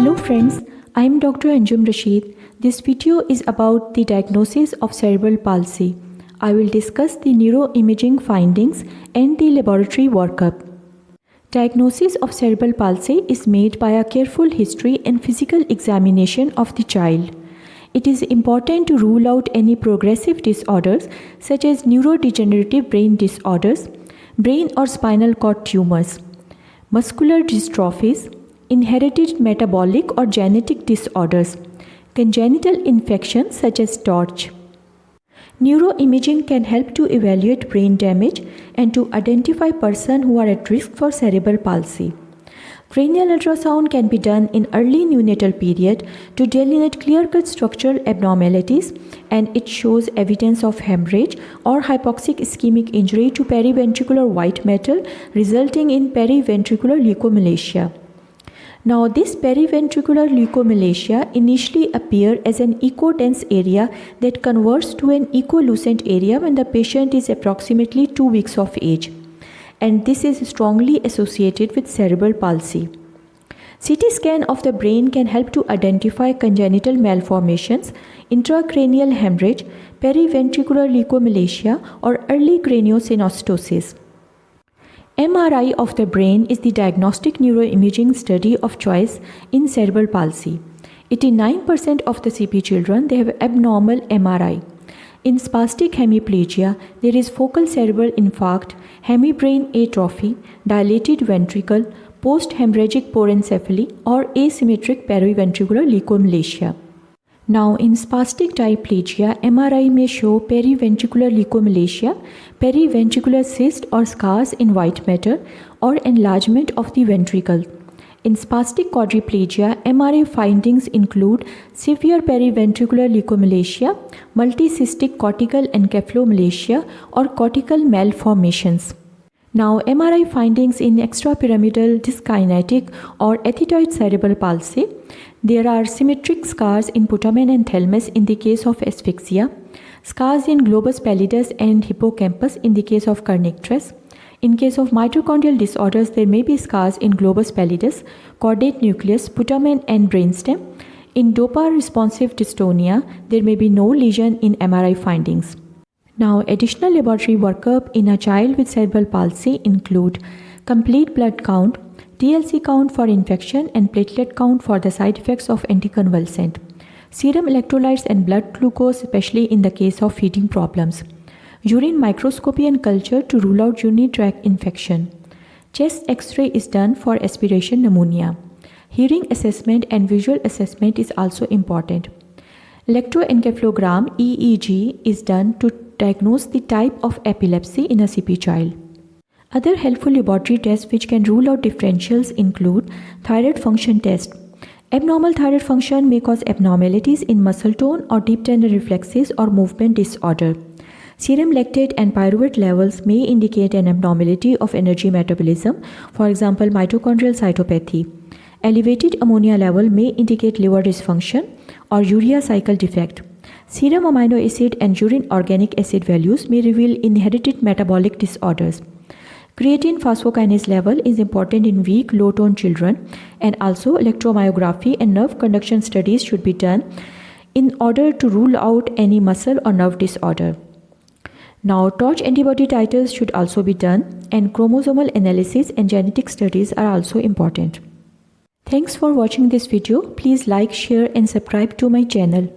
Hello friends, I am Dr. Anjum Rashid. This video is about the diagnosis of cerebral palsy. I will discuss the neuroimaging findings and the laboratory workup. Diagnosis of cerebral palsy is made by a careful history and physical examination of the child. It is important to rule out any progressive disorders such as neurodegenerative brain disorders, brain or spinal cord tumors, muscular dystrophies, inherited metabolic or genetic disorders, congenital infections such as TORCH. Neuroimaging can help to evaluate brain damage and to identify persons who are at risk for cerebral palsy. Cranial ultrasound can be done in early neonatal period to delineate clear-cut structural abnormalities, and it shows evidence of hemorrhage or hypoxic ischemic injury to periventricular white matter resulting in periventricular leukomalacia. Now, this periventricular leukomalacia initially appears as an echo-dense area that converts to an echo-lucent area when the patient is approximately 2 weeks of age, and this is strongly associated with cerebral palsy. CT scan of the brain can help to identify congenital malformations, intracranial hemorrhage, periventricular leukomalacia, or early craniosynostosis. MRI of the brain is the diagnostic neuroimaging study of choice in cerebral palsy. 89% of the CP children, they have abnormal MRI. In spastic hemiplegia, there is focal cerebral infarct, hemibrain atrophy, dilated ventricle, post-hemorrhagic porencephaly, or asymmetric periventricular leukomalacia. Now, in spastic diplegia, MRI may show periventricular leukomalacia, periventricular cyst or scars in white matter, or enlargement of the ventricle. In spastic quadriplegia, MRI findings include severe periventricular leukomalacia, multicystic cortical encephalomalacia, or cortical malformations. Now, MRI findings in extrapyramidal dyskinetic or ethetoid cerebral palsy. There are symmetric scars in putamen and thalamus in the case of asphyxia, scars in globus pallidus and hippocampus in the case of kernicterus. In case of mitochondrial disorders, there may be scars in globus pallidus, caudate nucleus, putamen and brainstem. In DOPA-responsive dystonia, there may be no lesion in MRI findings. Now, additional laboratory workup in a child with cerebral palsy include complete blood count, TLC count for infection, and platelet count for the side effects of anticonvulsant, serum electrolytes and blood glucose, especially in the case of feeding problems, urine microscopy and culture to rule out urinary tract infection. Chest X-ray is done for aspiration pneumonia. Hearing assessment and visual assessment is also important. Electroencephalogram EEG is done to diagnose the type of epilepsy in a CP child. Other helpful laboratory tests which can rule out differentials include thyroid function test. Abnormal thyroid function may cause abnormalities in muscle tone or deep tendon reflexes or movement disorder. Serum lactate and pyruvate levels may indicate an abnormality of energy metabolism, for example, mitochondrial cytopathy. Elevated ammonia level may indicate liver dysfunction or urea cycle defect. Serum amino acid and urine organic acid values may reveal inherited metabolic disorders. Creatine phosphokinase level is important in weak, low-tone children, and also electromyography and nerve conduction studies should be done in order to rule out any muscle or nerve disorder. Now, TORCH antibody titers should also be done, and chromosomal analysis and genetic studies are also important. Thanks for watching this video. Please like, share and subscribe to my channel.